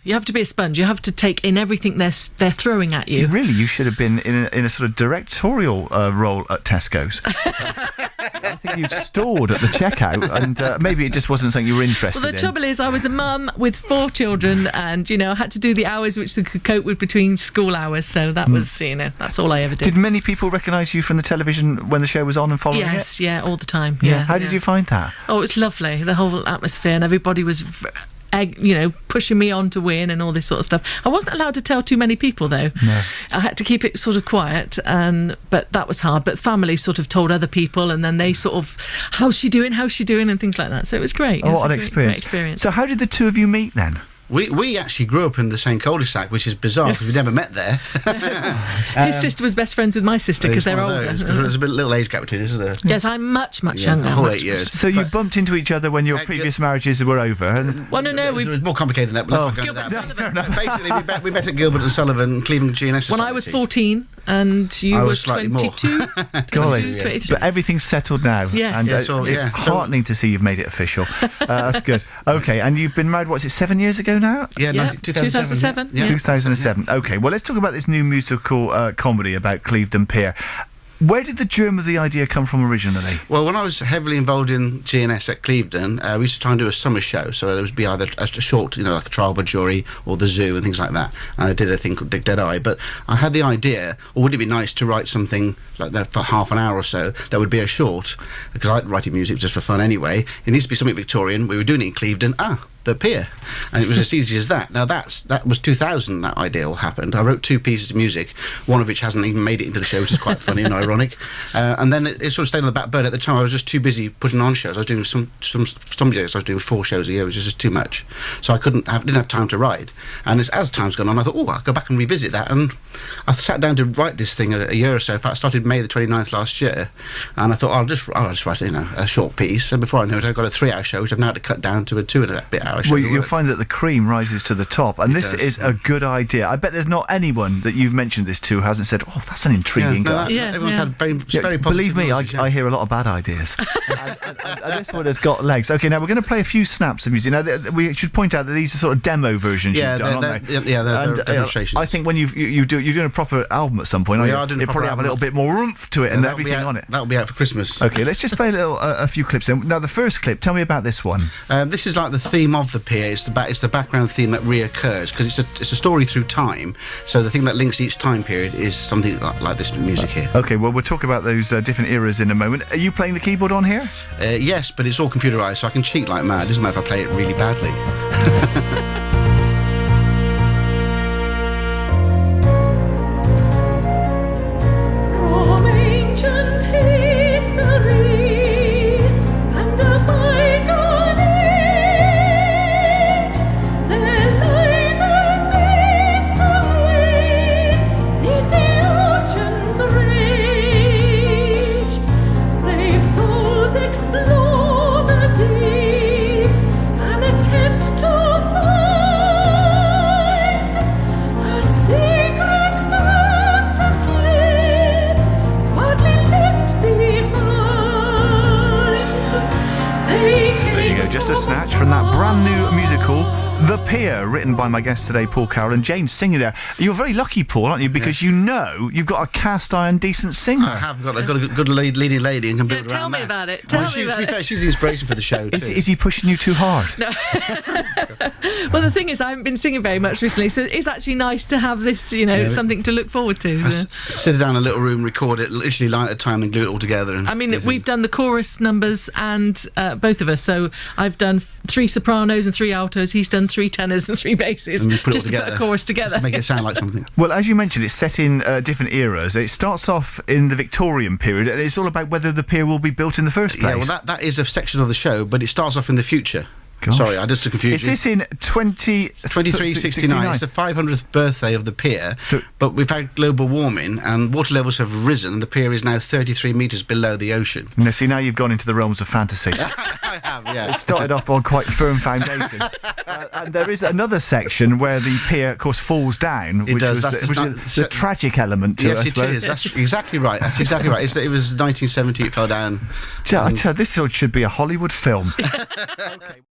You have to be a sponge. You have to take in everything they're throwing at you. See, really, you should have been in a sort of directorial role at Tesco's. I think you'd stored at the checkout, and maybe it just wasn't something you were interested in. Well, the trouble is, I was a mum with 4 children, and, I had to do the hours which they could cope with between school hours, so that was, that's all I ever did. Did many people recognise you from the television when the show was on and following it? Yes, yeah, all the time. Yeah. How did you find that? Oh, it was lovely, the whole atmosphere, and everybody was... pushing me on to win and all this sort of stuff. I wasn't allowed to tell too many people, though. No. I had to keep it sort of quiet, but that was hard. But family sort of told other people, and then they sort of, how's she doing, and things like that. So it was great. What an experience. Great experience. So how did the two of you meet then? We actually grew up in the same cul-de-sac, which is bizarre because we never met there. His sister was best friends with my sister because they're older. There's a little age gap between us, isn't there? Yes, I'm much younger. A whole 8 years. So you bumped into each other when your previous marriages were over? And Well, no, it was more complicated than that. But let's not go into that. Gilbert Sullivan. Basically, we met at Gilbert and Sullivan, Clevedon GNS Society. When I was 14 and you were 22. Golly. 23. But everything's settled now. Yes. And Yeah, it's heartening to see you've made it official. That's good. Okay, and you've been married, 7 years ago now? Yeah, 2007. Yeah. 2007. Okay, well, let's talk about this new musical comedy about Clevedon Pier. Where did the germ of the idea come from originally? Well, when I was heavily involved in GNS at Clevedon, we used to try and do a summer show. So it would be either a short, like a trial by jury or the zoo and things like that. And I did a thing called Dig Dead Eye. But I had the idea, or would it be nice to write something like that for half an hour or so that would be a short? Because I like writing music just for fun anyway. It needs to be something Victorian. We were doing it in Clevedon. The Pier, and it was as easy as that. Now that was 2000. That idea all happened. I wrote 2 pieces of music, one of which hasn't even made it into the show, which is quite funny and ironic. And then it sort of stayed on the back burner. At the time, I was just too busy putting on shows. I was doing some years I was doing 4 shows a year, which was just too much. So I didn't have time to write. And as time's gone on, I thought, I'll go back and revisit that. And I sat down to write this thing a year or so. In fact, I started May the 29th last year, and I thought I'll just write a short piece. And before I knew it, I got a 3-hour show, which I've now had to cut down to a 2.5 hour. Well, you'll find that the cream rises to the top, and this is a good idea. I bet there's not anyone that you've mentioned this to who hasn't said, that's an intriguing guy. Everyone's had very positive. Believe me, I hear a lot of bad ideas. and this one has got legs. Okay, now we're going to play a few snaps of music. Now, we should point out that these are sort of demo versions you've done, aren't they? They're demonstrations. I think when you're doing a proper album at some point, you'll probably have a little bit more oomph to it and everything on it. That'll be out for Christmas. Okay, let's just play a few clips then. Now, the first clip, tell me about this one. This is like the theme of the Pier. It's the background theme that reoccurs because it's a story through time. So the thing that links each time period is something like this music here. Okay, well, we'll talk about those different eras in a moment. Are you playing the keyboard on here? Yes, but it's all computerised, so I can cheat like mad. It doesn't matter if I play it really badly. Just a snatch from that brand new musical, The Pier, written by my guest today, Paul Carroll, and Jane's singing there. You're very lucky, Paul, aren't you? Because you've got a cast-iron decent singer. I have got a good leading lady and can build around that. Tell me about it. Tell me about it. To be fair, she's the inspiration for the show too. Is he pushing you too hard? No. Well, the thing is, I haven't been singing very much recently, so it's actually nice to have this, something to look forward to. Sit down in a little room, record it, literally line at a time, and glue it all together. And we've done the chorus numbers, and both of us. So I've done 3 sopranos and 3 altos. He's done 3 tenors and 3 basses, just to put a chorus together. Just to make it sound like something. Well, as you mentioned, it's set in different eras. It starts off in the Victorian period, and it's all about whether the pier will be built in the first place. Yeah, well, that is a section of the show, but it starts off in the future. Gosh. Sorry, I just confused you. Is this in 2369? It's the 500th birthday of the pier, but we've had global warming and water levels have risen. The pier is now 33 metres below the ocean. Now you've gone into the realms of fantasy. I have, yeah. It started off on quite firm foundations. And there is another section where the pier, of course, falls down, which is the tragic element to it, I suppose. It is. That's exactly right. It was 1970 it fell down. This should be a Hollywood film. Okay.